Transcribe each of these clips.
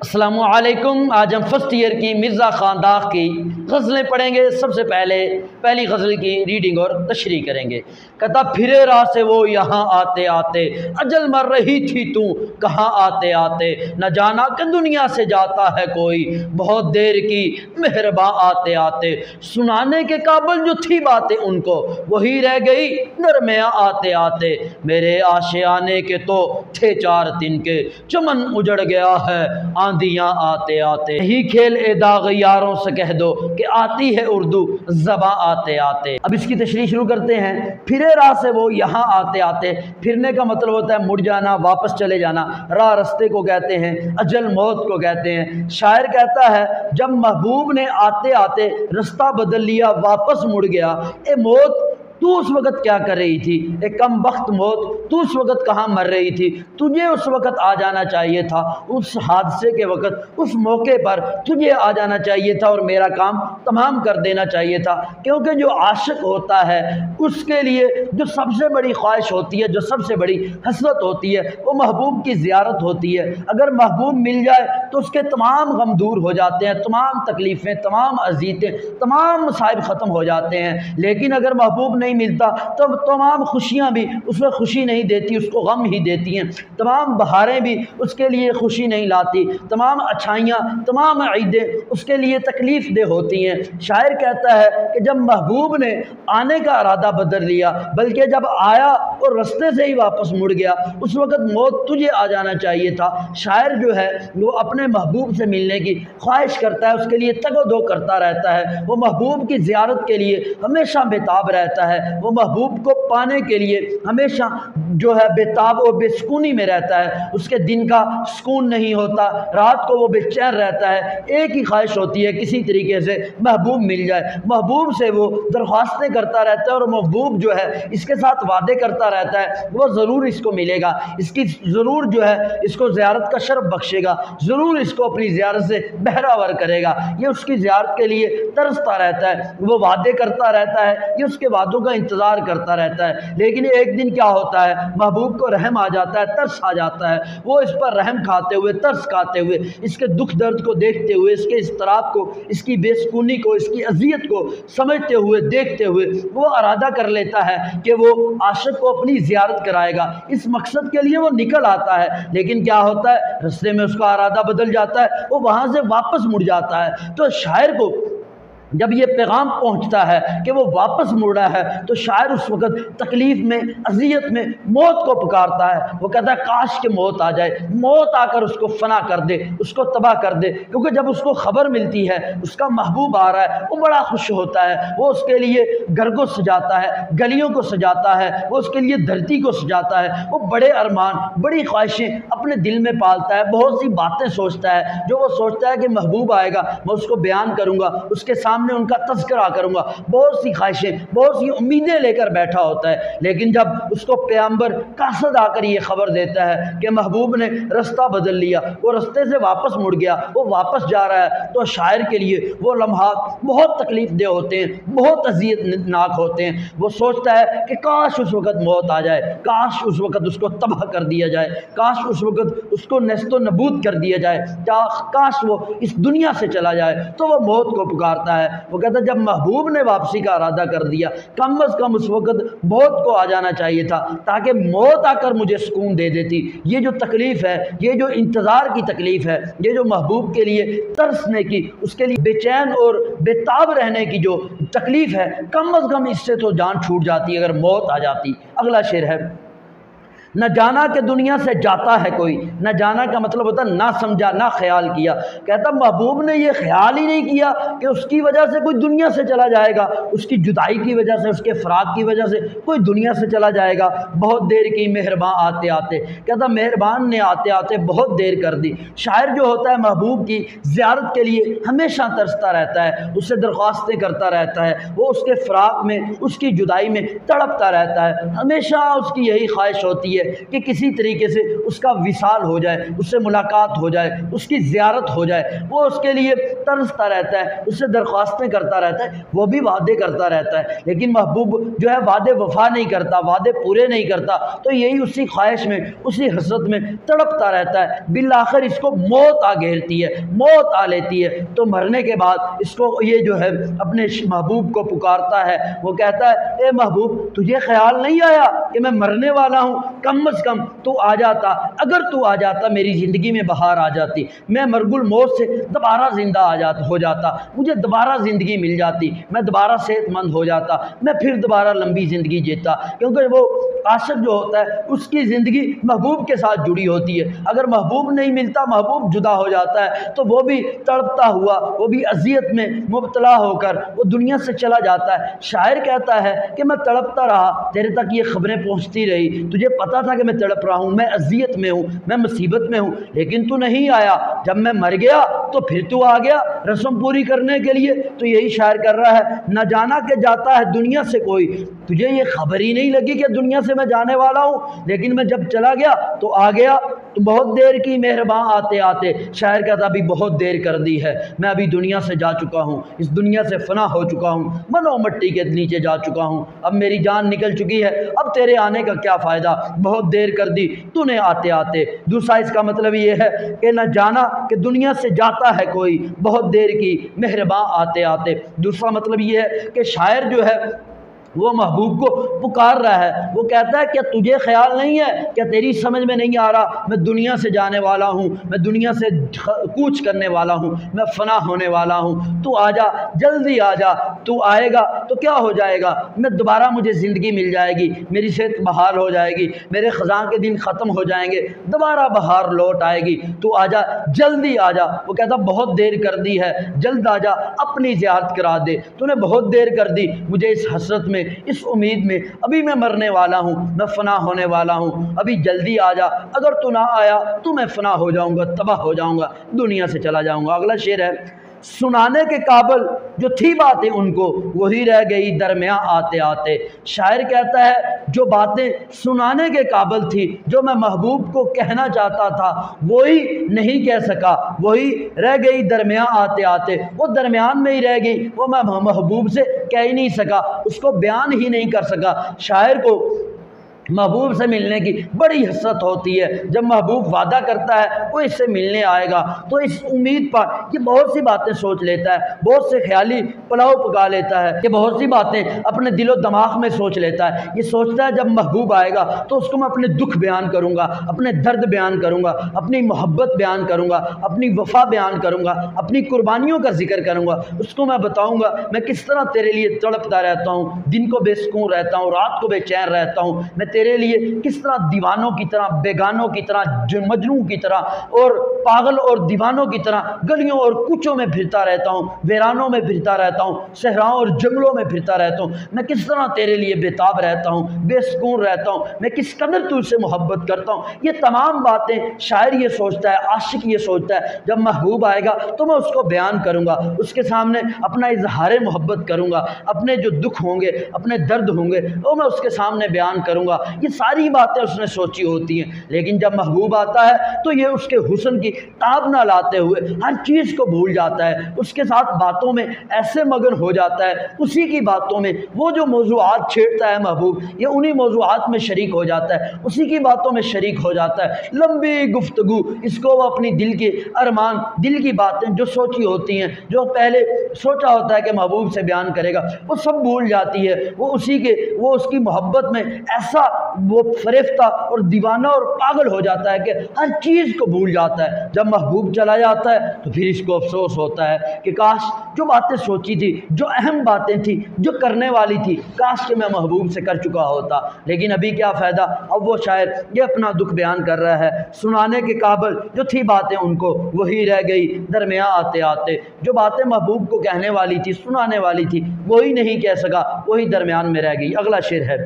السلام علیکم۔ آج ہم فرسٹ ایئر کی مرزا خان داغ کی غزلیں پڑھیں گے۔ سب سے پہلی غزل کی ریڈنگ اور تشریح کریں گے۔ کہتا پھرے راہ سے وہ یہاں آتے آتے، اجل مر رہی تھی تو کہاں آتے آتے، نہ جانا کہ دنیا سے جاتا ہے کوئی، بہت دیر کی مہرباں آتے آتے، سنانے کے قابل جو تھی باتیں ان کو وہی رہ گئی درمیاں آتے آتے، میرے آشیانے کے تو تھے 4 دن کے، چمن اجڑ گیا ہے آندیاں آتے آتے، یہی کھیل اے داغ یاروں سے کہہ دو کہ آتی ہے اردو زباں آتے آتے۔ اب اس کی تشریح شروع کرتے ہیں۔ پھرے راہ سے وہ یہاں آتے آتے، پھرنے کا مطلب ہوتا ہے مڑ جانا، واپس چلے جانا، راہ رستے کو کہتے ہیں، اجل موت کو کہتے ہیں۔ شاعر کہتا ہے جب محبوب نے آتے آتے رستہ بدل لیا، واپس مڑ گیا، اے موت تو اس وقت کیا کر رہی تھی؟ ایک کم بخت موت، تو اس وقت کہاں مر رہی تھی؟ تجھے اس وقت آ جانا چاہیے تھا، اس حادثے کے وقت، اس موقع پر تجھے آ جانا چاہیے تھا اور میرا کام تمام کر دینا چاہیے تھا، کیونکہ جو عاشق ہوتا ہے اس کے لیے جو سب سے بڑی خواہش ہوتی ہے، جو سب سے بڑی حسرت ہوتی ہے، وہ محبوب کی زیارت ہوتی ہے۔ اگر محبوب مل جائے تو اس کے تمام غم دور ہو جاتے ہیں، تمام تکلیفیں، تمام اذیتیں، تمام مصائب ختم ہو جاتے ہیں۔ لیکن اگر محبوب نہیں ملتا تو تمام خوشیاں بھی اس میں خوشی نہیں دیتی، اس کو غم ہی دیتی ہیں، تمام بہاریں بھی اس کے لیے خوشی نہیں لاتی، تمام اچھائیاں، تمام عیدیں اس کے لیے تکلیف دہ ہوتی ہیں۔ شاعر کہتا ہے کہ جب محبوب نے آنے کا ارادہ بدل لیا، بلکہ جب آیا اور رستے سے ہی واپس مڑ گیا، اس وقت موت تجھے آ جانا چاہیے تھا۔ شاعر جو ہے وہ اپنے محبوب سے ملنے کی خواہش کرتا ہے، اس کے لیے تگ و دو کرتا رہتا ہے، وہ محبوب کی زیارت کے لیے ہمیشہ بےتاب رہتا ہے، وہ محبوب کو پانے کے لیے ہمیشہ جو ہے بےتاب اور بے سکونی میں رہتا ہے، اس کے دن کا سکون نہیں ہوتا، رات کو وہ بے چین رہتا ہے، ایک ہی خواہش ہوتی ہے کسی طریقے سے محبوب مل جائے۔ محبوب سے وہ درخواستیں کرتا رہتا ہے اور محبوب جو ہے اس کے ساتھ وعدے کرتا رہتا ہے وہ ضرور اس کو ملے گا، اس کی ضرور جو ہے اس کو زیارت کا شرف بخشے گا، ضرور اس کو اپنی زیارت سے بہراور کرے گا۔ یہ اس کی زیارت کے لیے ترستا رہتا ہے، وہ وعدے کرتا رہتا ہے، یہ اس کے وعدوں کا انتظار کرتا رہتا ہے۔ لیکن ایک دن کیا ہوتا ہے، محبوب کو رحم آ جاتا ہے، ترس آ جاتا ہے، وہ اس پر رحم کھاتے ہوئے، ترس کھاتے ہوئے، اس کے دکھ درد کو دیکھتے ہوئے، اس کے اضطراب کو، اس کی بے سکونی کو، اس کی اذیت کو سمجھتے ہوئے، دیکھتے ہوئے وہ ارادہ کر لیتا ہے کہ وہ عاشق کو اپنی زیارت کرائے گا۔ اس مقصد کے لیے وہ نکل آتا ہے، لیکن کیا ہوتا ہے، رستے میں اس کا ارادہ بدل جاتا ہے، وہ وہاں سے واپس مڑ جاتا ہے۔ تو شاعر کو جب یہ پیغام پہنچتا ہے کہ وہ واپس مڑ رہا ہے تو شاعر اس وقت تکلیف میں، اذیت میں موت کو پکارتا ہے۔ وہ کہتا ہے کاش کہ موت آ جائے، موت آ کر اس کو فنا کر دے، اس کو تباہ کر دے، کیونکہ جب اس کو خبر ملتی ہے اس کا محبوب آ رہا ہے وہ بڑا خوش ہوتا ہے، وہ اس کے لیے گھر کو سجاتا ہے، گلیوں کو سجاتا ہے، وہ اس کے لیے دھرتی کو سجاتا ہے، وہ بڑے ارمان، بڑی خواہشیں اپنے دل میں پالتا ہے، بہت سی باتیں سوچتا ہے، جو وہ سوچتا ہے کہ محبوب آئے گا میں اس کو بیان کروں گا، اس کے سامنے ان کا تذکرہ کروں گا، بہت سی خواہشیں، بہت سی امیدیں لے کر بیٹھا ہوتا ہے۔ لیکن جب اس کو پیغمبر قاصد آ کر یہ خبر دیتا ہے کہ محبوب نے رستہ بدل لیا، وہ رستے سے واپس مڑ گیا، وہ واپس جا رہا ہے، تو شاعر کے لیے وہ لمحات بہت تکلیف دہ ہوتے ہیں، بہت اذیت ناک ہوتے ہیں۔ وہ سوچتا ہے کہ کاش اس وقت موت آ جائے، کاش اس وقت اس کو تباہ کر دیا جائے، کاش اس وقت اس کو نیست و نبود کر دیا جائے، کاش وہ اس دنیا سے چلا جائے۔ تو وہ موت کو پکارتا ہے، وہ کہتا ہے جب محبوب نے واپسی کا ارادہ کر دیا، کم از کم اس وقت موت کو آ جانا چاہیے تھا، تاکہ موت آ کر مجھے سکون دے دیتی۔ یہ جو تکلیف ہے، یہ جو انتظار کی تکلیف ہے، یہ جو محبوب کے لیے ترسنے کی، اس کے لیے بے چین اور بے تاب رہنے کی جو تکلیف ہے، کم از کم اس سے تو جان چھوٹ جاتی اگر موت آ جاتی۔ اگلا شعر ہے، نہ جانا کہ دنیا سے جاتا ہے کوئی، نہ جانا کا مطلب ہوتا ہے نہ سمجھا، نہ خیال کیا۔ کہتا محبوب نے یہ خیال ہی نہیں کیا کہ اس کی وجہ سے کوئی دنیا سے چلا جائے گا، اس کی جدائی کی وجہ سے، اس کے فراق کی وجہ سے کوئی دنیا سے چلا جائے گا۔ بہت دیر کی مہرباں آتے آتے، کہتا مہربان نے آتے آتے بہت دیر کر دی۔ شاعر جو ہوتا ہے محبوب کی زیارت کے لیے ہمیشہ ترستا رہتا ہے، اس سے درخواستیں کرتا رہتا ہے، وہ اس کے فراق میں، اس کی جدائی میں تڑپتا رہتا ہے، ہمیشہ اس کی یہی خواہش ہوتی ہے ہے کہ کسی طریقے سے اس کا وصال ہو جائے، اس سے ملاقات ہو جائے، اس کی زیارت ہو جائے، وہ اس کے لیے ترستا رہتا ہے، اس سے درخواستیں کرتا رہتا ہے، وہ بھی وعدے کرتا رہتا ہے، لیکن محبوب جو ہے وعدے وفا نہیں کرتا، وعدے پورے نہیں کرتا، تو یہی اسی خواہش میں، اسی حسرت میں تڑپتا رہتا ہے۔ بالآخر اس کو موت آ گھیرتی ہے، موت آ لیتی ہے، تو مرنے کے بعد اس کو یہ جو ہے اپنے محبوب کو پکارتا ہے، وہ کہتا ہے اے محبوب تجھے خیال نہیں آیا کہ میں مرنے والا ہوں؟ کم از کم تو آ جاتا، اگر تو آ جاتا میری زندگی میں بہار آ جاتی، میں مرگ الموت سے دوبارہ زندہ ہو جاتا، مجھے دوبارہ زندگی مل جاتی، میں دوبارہ صحت مند ہو جاتا، میں پھر دوبارہ لمبی زندگی جیتا، کیونکہ وہ عاشق جو ہوتا ہے اس کی زندگی محبوب کے ساتھ جڑی ہوتی ہے، اگر محبوب نہیں ملتا، محبوب جدا ہو جاتا ہے، تو وہ بھی تڑپتا ہوا، وہ بھی اذیت میں مبتلا ہو کر وہ دنیا سے چلا جاتا ہے۔ شاعر کہتا ہے کہ میں تڑپتا رہا، تیرے تک یہ خبریں پہنچتی رہی، تجھے پتا تھا کہ میں تڑپ رہا ہوں، میں اذیت میں ہوں، میں مصیبت میں ہوں، لیکن تو نہیں آیا، جب میں مر گیا تو پھر تو آ گیا رسم پوری کرنے کے لیے۔ تو یہی شاعر کر رہا ہے، نہ جانا کہ جاتا ہے دنیا سے کوئی، تجھے یہ خبر ہی نہیں لگی کہ دنیا سے میں جانے والا ہوں، لیکن میں جب چلا گیا تو آ گیا، تو بہت دیر کی مہرباں آتے آتے، شاعر کہتا ابھی بہت دیر کر دی ہے، میں ابھی دنیا سے جا چکا ہوں، اس دنیا سے فنا ہو چکا ہوں، منو مٹی کے نیچے جا چکا ہوں، اب میری جان نکل چکی ہے، اب تیرے آنے کا کیا فائدہ، بہت دیر کر دی تو نے آتے آتے۔ دوسرا اس کا مطلب یہ ہے کہ نہ جانا کہ دنیا سے جاتا ہے کوئی، بہت دیر کی مہرباں آتے آتے۔ دوسرا مطلب یہ ہے کہ شاعر جو ہے وہ محبوب کو پکار رہا ہے، وہ کہتا ہے کیا تجھے خیال نہیں ہے، کیا تیری سمجھ میں نہیں آ رہا، میں دنیا سے جانے والا ہوں، میں دنیا سے کوچ کرنے والا ہوں، میں فنا ہونے والا ہوں، تو آ جا، جلدی آ جا، تو آئے گا تو کیا ہو جائے گا، میں دوبارہ مجھے زندگی مل جائے گی، میری صحت بحال ہو جائے گی، میرے خزاں کے دن ختم ہو جائیں گے، دوبارہ بہار لوٹ آئے گی، تو آ جا، جلدی آ جا۔ وہ کہتا بہت دیر کر دی ہے، جلد آ جا، اپنی زیارت کرا دے، تو نے بہت دیر کر دی، مجھے اس حسرت میں، اس امید میں، ابھی میں مرنے والا ہوں، میں فنا ہونے والا ہوں، ابھی جلدی آ جا، اگر تو نہ آیا تو میں فنا ہو جاؤں گا، تباہ ہو جاؤں گا، دنیا سے چلا جاؤں گا۔ اگلا شعر ہے، سنانے کے قابل جو تھی باتیں ان کو، وہی رہ گئی درمیاں آتے آتے۔ شاعر کہتا ہے جو باتیں سنانے کے قابل تھی، جو میں محبوب کو کہنا چاہتا تھا، وہی نہیں کہہ سکا، وہی رہ گئی درمیاں آتے آتے، وہ درمیان میں ہی رہ گئی، وہ میں محبوب سے کہہ ہی نہیں سکا، اس کو بیان ہی نہیں کر سکا۔ شاعر کو محبوب سے ملنے کی بڑی حسرت ہوتی ہے، جب محبوب وعدہ کرتا ہے وہ اس سے ملنے آئے گا، تو اس امید پر یہ بہت سی باتیں سوچ لیتا ہے، بہت سے خیالی پلاؤ پکا لیتا ہے، یہ بہت سی باتیں اپنے دل و دماغ میں سوچ لیتا ہے، یہ سوچتا ہے جب محبوب آئے گا تو اس کو میں اپنے دکھ بیان کروں گا، اپنے درد بیان کروں گا، اپنی محبت بیان کروں گا، اپنی وفا بیان کروں گا، اپنی قربانیوں کا ذکر کروں گا، اس کو میں بتاؤں گا میں کس طرح تیرے لیے تڑپتا رہتا ہوں، دن کو بے سکون رہتا ہوں، رات کو بے چین رہتا ہوں، میں تیرے لیے کس طرح دیوانوں کی طرح، بیگانوں کی طرح، مجنوں کی طرح اور پاگل اور دیوانوں کی طرح گلیوں اور کوچوں میں پھرتا رہتا ہوں، ویرانوں میں پھرتا رہتا ہوں، صحراؤں اور جنگلوں میں پھرتا رہتا ہوں، میں کس طرح تیرے لیے بےتاب رہتا ہوں، بے سکون رہتا ہوں، میں کس قدر تجھ سے محبت کرتا ہوں۔ یہ تمام باتیں شاعر یہ سوچتا ہے، عاشق یہ سوچتا ہے جب محبوب آئے گا تو میں اس کو بیان کروں گا، اس کے سامنے اپنا اظہار محبت کروں گا، اپنے جو دکھ ہوں گے، اپنے درد ہوں گے وہ میں اس کے سامنے بیان کروں گا۔ یہ ساری باتیں اس نے سوچی ہوتی ہیں، لیکن جب محبوب آتا ہے تو یہ اس کے حسن کی تاب نہ لاتے ہوئے ہر چیز کو بھول جاتا ہے، اس کے ساتھ باتوں میں ایسے مگن ہو جاتا ہے، اسی کی باتوں میں وہ جو موضوعات چھیڑتا ہے محبوب، یہ انہی موضوعات میں شریک ہو جاتا ہے، اسی کی باتوں میں شریک ہو جاتا ہے۔ لمبی گفتگو، اس کو وہ اپنی دل کے ارمان، دل کی باتیں جو سوچی ہوتی ہیں، جو پہلے سوچا ہوتا ہے کہ محبوب سے بیان کرے گا، وہ سب بھول جاتی ہے، وہ اس کی محبت میں ایسا وہ فریفتہ اور دیوانہ اور پاگل ہو جاتا ہے کہ ہر چیز کو بھول جاتا ہے۔ جب محبوب چلا جاتا ہے تو پھر اس کو افسوس ہوتا ہے کہ کاش جو باتیں سوچی تھی، جو اہم باتیں تھی، جو کرنے والی تھی، کاش کہ میں محبوب سے کر چکا ہوتا، لیکن ابھی کیا فائدہ۔ اب وہ شاعر یہ اپنا دکھ بیان کر رہا ہے، سنانے کے قابل جو تھی باتیں ان کو، وہی رہ گئی درمیاں آتے آتے۔ جو باتیں محبوب کو کہنے والی تھی، سنانے والی تھی، وہی نہیں کہہ سکا، وہی درمیان میں رہ گئی۔ اگلا شعر ہے،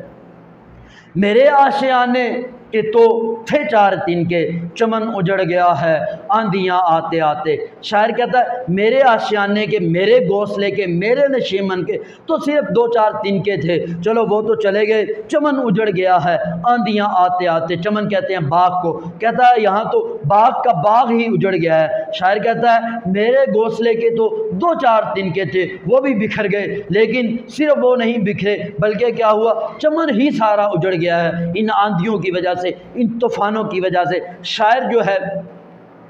میرے آشیانے کہ تو تھے 4 دن کے، چمن اجڑ گیا ہے، آندیاں آتے آتے۔ شاعر کہتا ہے میرے آشیانے کے، میرے گھونسلے کے، میرے نشیمن کے تو صرف 2-4 تنکے تھے، چلو وہ تو چلے گئے، چمن اجڑ گیا ہے آندیاں آتے آتے۔ چمن کہتے ہیں باغ کو، کہتا ہے یہاں تو باغ کا باغ ہی اجڑ گیا ہے۔ شاعر کہتا ہے میرے گھونسلے کے تو 2-4 تنکے تھے، وہ بھی بکھر گئے، لیکن صرف وہ نہیں بکھرے بلکہ کیا ہوا، چمن ہی سارا اجڑ گیا ہے ان آندھیوں کی وجہ سے، ان طوفانوں کی وجہ سے۔ شاعر جو ہے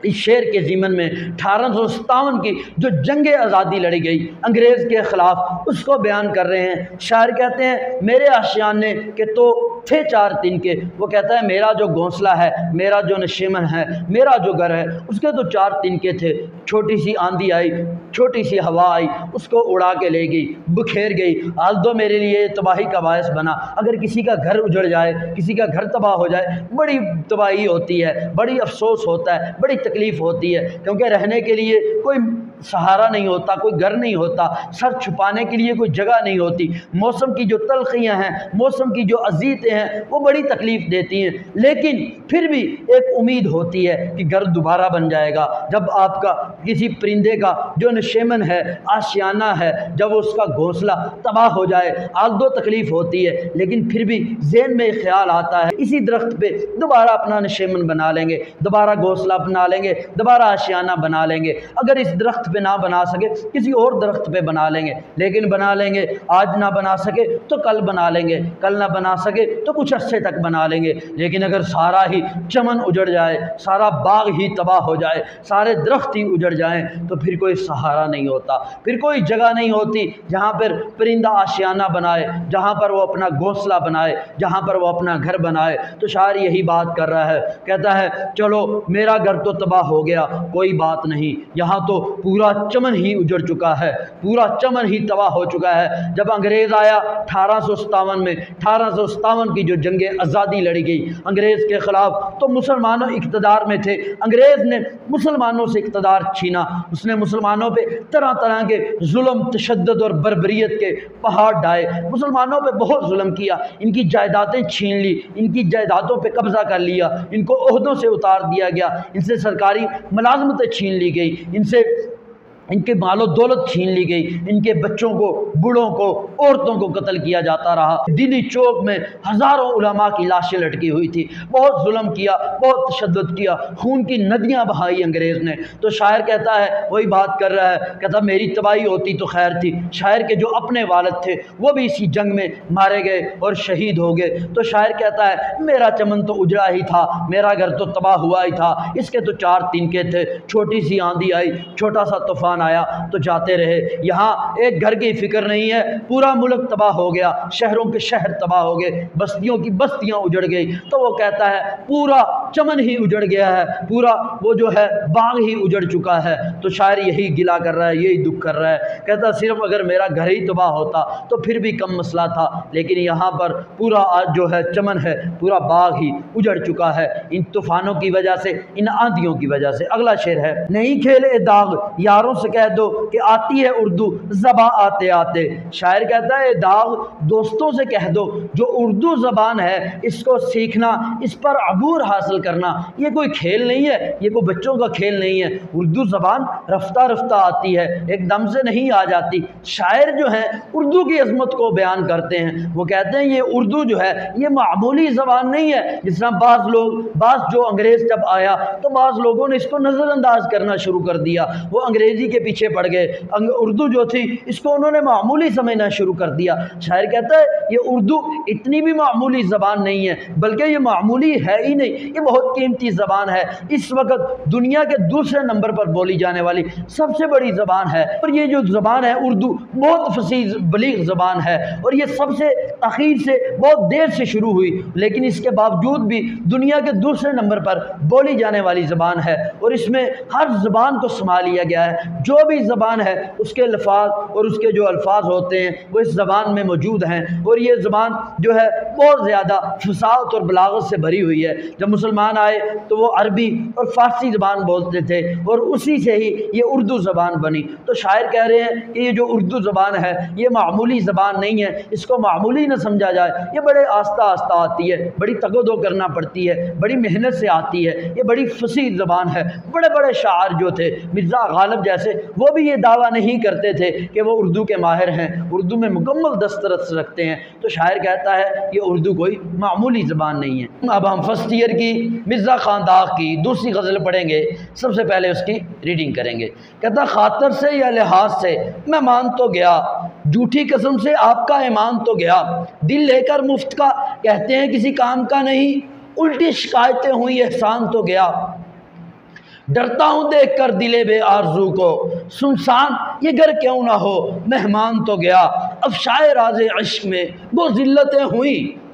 اس شعر کے ضمن میں 1857 کی جو جنگ آزادی لڑی گئی انگریز کے خلاف، اس کو بیان کر رہے ہیں۔ شاعر کہتے ہیں میرے آشیانے کے تو تھے 4 تنکے، وہ کہتا ہے میرا جو گھونسلہ ہے، میرا جو نشیمن ہے، میرا جو گھر ہے، اس کے تو 4 تنکے تھے۔ چھوٹی سی آندھی آئی، چھوٹی سی ہوا آئی، اس کو اڑا کے لے گئی، بکھیر گئی۔ آلدو میرے لیے تباہی کا باعث بنا۔ اگر کسی کا گھر اجڑ جائے، کسی کا گھر تباہ ہو جائے، بڑی تباہی ہوتی ہے، بڑی افسوس ہوتا ہے، بڑی تکلیف ہوتی ہے، کیونکہ رہنے کے لیے کوئی سہارا نہیں ہوتا، کوئی گھر نہیں ہوتا، سر چھپانے کے لیے کوئی جگہ نہیں ہوتی۔ موسم کی جو تلخیاں ہیں، موسم کی جو اذیتیں ہیں، وہ بڑی تکلیف دیتی ہیں، لیکن پھر بھی ایک امید ہوتی ہے کہ گھر دوبارہ بن جائے گا۔ جب آپ کا کسی پرندے کا جو نشیمن ہے، آشیانہ ہے، جب اس کا گھونسلہ تباہ ہو جائے، آلدو تکلیف ہوتی ہے، لیکن پھر بھی ذہن میں خیال آتا ہے اسی درخت پہ دوبارہ اپنا نشیمن بنا لیں گے، دوبارہ گھونسلہ بنا لیں گے، دوبارہ آشیانہ بنا لیں گے۔ اگر اس درخت پہ نہ بنا سکے کسی اور درخت پہ بنا لیں گے، لیکن بنا لیں گے۔ آج نہ بنا سکے تو کل بنا لیں گے، کل نہ بنا سکے تو کچھ عرصے تک بنا لیں گے۔ لیکن اگر سارا ہی چمن اجڑ جائے، سارا باغ ہی تباہ ہو جائے، سارے درخت ہی اجڑ جائیں، تو پھر کوئی سہارا نہیں ہوتا، پھر کوئی جگہ نہیں ہوتی جہاں پر پرندہ آشیانہ بنائے، جہاں پر وہ اپنا گھونسلہ بنائے، جہاں پر وہ اپنا گھر بنائے۔ تو شاعر یہی بات کر رہا ہے، کہتا ہے چلو میرا گھر تو تباہ ہو گیا، کوئی بات نہیں، یہاں تو پورا چمن ہی اجڑ چکا ہے، پورا چمن ہی تباہ ہو چکا ہے۔ جب انگریز آیا 1857 میں، 1857 کی جو جنگ آزادی لڑی گئی انگریز کے خلاف، تو مسلمانوں اقتدار میں تھے۔ انگریز نے مسلمانوں سے اقتدار چھینا، اس نے مسلمانوں پہ طرح طرح کے ظلم، تشدد اور بربریت کے پہاڑ ڈھائے، مسلمانوں پہ بہت ظلم کیا، ان کی جائیدادیں چھین لی، ان کی جائیدادوں پہ قبضہ کر لیا، ان کو عہدوں سے اتار دیا گیا، ان سے سرکاری ملازمتیں چھین لی گئی، ان کے مال و دولت چھین لی گئی، ان کے بچوں کو، بوڑھوں کو، عورتوں کو قتل کیا جاتا رہا۔ دلی چوک میں ہزاروں علماء کی لاشیں لٹکی ہوئی تھی، بہت ظلم کیا، بہت تشدد کیا، خون کی ندیاں بہائی انگریز نے۔ تو شاعر کہتا ہے، وہی بات کر رہا ہے، کہتا میری تباہی ہوتی تو خیر تھی۔ شاعر کے جو اپنے والد تھے وہ بھی اسی جنگ میں مارے گئے اور شہید ہو گئے۔ تو شاعر کہتا ہے میرا چمن تو اجڑا ہی تھا، میرا گھر تو تباہ ہوا ہی تھا، اس کے تو 4 تنکے تھے، چھوٹی سی آندھی آئی، چھوٹا سا طوفان آیا تو جاتے رہے۔ یہاں ایک گھر کی فکر نہیں ہے، پورا ملک تباہ ہو گیا، شہروں کے شہر تباہ ہو گئے، بستیوں کی بستیاں اجڑ گئی۔ تو وہ کہتا ہے پورا چمن ہی اجڑ گیا ہے، پورا وہ جو ہے باغ ہی اجڑ چکا ہے۔ تو شاعر یہی گلہ کر رہا ہے، یہی دکھ کر رہا ہے، کہتا صرف اگر میرا گھر ہی تباہ ہوتا تو پھر بھی کم مسئلہ تھا، لیکن یہاں پر پورا آج جو ہے چمن ہے، پورا باغ ہی اجڑ چکا ہے ان طوفانوں کی وجہ سے، ان آندھیوں کی وجہ سے۔ اگلا شعر ہے، نہیں کھیلے داغ یاروں سے کہہ دو کہ آتی ہے اردو زباں آتے آتے۔ شاعر کہتا ہے داغ دوستوں سے کہہ دو، جو اردو زبان ہے اس کو سیکھنا، اس پر عبور حاصل کرنا یہ کوئی کھیل نہیں ہے، یہ کوئی بچوں کا کھیل نہیں ہے۔ اردو زبان رفتہ رفتہ آتی ہے، ایک دم سے نہیں آ جاتی۔ شاعر جو ہیں اردو کی عظمت کو بیان کرتے ہیں، وہ کہتے ہیں یہ اردو جو ہے یہ معمولی زبان نہیں ہے۔ جس طرح بعض جو انگریز جب آیا تو بعض لوگوں نے اس کو نظر انداز کرنا شروع کر دیا، وہ انگریزی کے پیچھے پڑ گئے، اردو جو تھی اس کو انہوں نے معمولی سمجھنا شروع کر دیا۔ شاعر کہتا ہے یہ اردو اتنی بھی معمولی زبان نہیں ہے، بلکہ یہ معمولی ہے ہی نہیں، یہ بہت قیمتی زبان ہے، اس وقت دنیا کے دوسرے نمبر پر بولی جانے والی سب سے بڑی زبان ہے۔ اور یہ جو زبان ہے اردو بہت فصیح بلیغ زبان ہے، اور یہ سب سے تاخیر سے بہت دیر سے شروع ہوئی، لیکن اس کے باوجود بھی دنیا کے دوسرے نمبر پر بولی جانے والی زبان ہے۔ اور اس میں ہر زبان کو سنبھال لیا گیا ہے، جو بھی زبان ہے اس کے لفاظ اور اس کے جو الفاظ ہوتے ہیں وہ اس زبان میں موجود ہیں، اور یہ زبان جو ہے بہت زیادہ فصاحت اور بلاغت سے بھری ہوئی ہے۔ جب مسلمان مسلمان آئے تو وہ عربی اور فارسی زبان بولتے تھے اور اسی سے ہی یہ اردو زبان بنی۔ تو شاعر کہہ رہے ہیں کہ یہ جو اردو زبان ہے یہ معمولی زبان نہیں ہے، اس کو معمولی نہ سمجھا جائے، یہ بڑے آہستہ آہستہ آتی ہے، بڑی تگ و دو کرنا پڑتی ہے، بڑی محنت سے آتی ہے، یہ بڑی فصیح زبان ہے۔ بڑے بڑے شاعر جو تھے مرزا غالب جیسے، وہ بھی یہ دعویٰ نہیں کرتے تھے کہ وہ اردو کے ماہر ہیں، اردو میں مکمل دسترس رکھتے ہیں۔ تو شاعر کہتا ہے یہ اردو کوئی معمولی زبان نہیں ہے۔ اب ہم فرسٹ ایئر کی مرزا خانداغ کی دوسری غزل پڑھیں گے، سب سے پہلے اس کی ریڈنگ کریں گے۔ کہتا خاطر سے یا لحاظ سے میں مان تو گیا، جھوٹی قسم سے آپ کا ایمان تو گیا، دل لے کر مفت کا کہتے ہیں کسی کام کا نہیں، الٹی شکایتیں ہوئی احسان تو گیا، ڈرتا ہوں دیکھ کر دلے بے آرزو کو، سنسان یہ گھر کیوں نہ ہو مہمان تو گیا، افشائے راز عشق میں وہ ذلتیں ہوئیں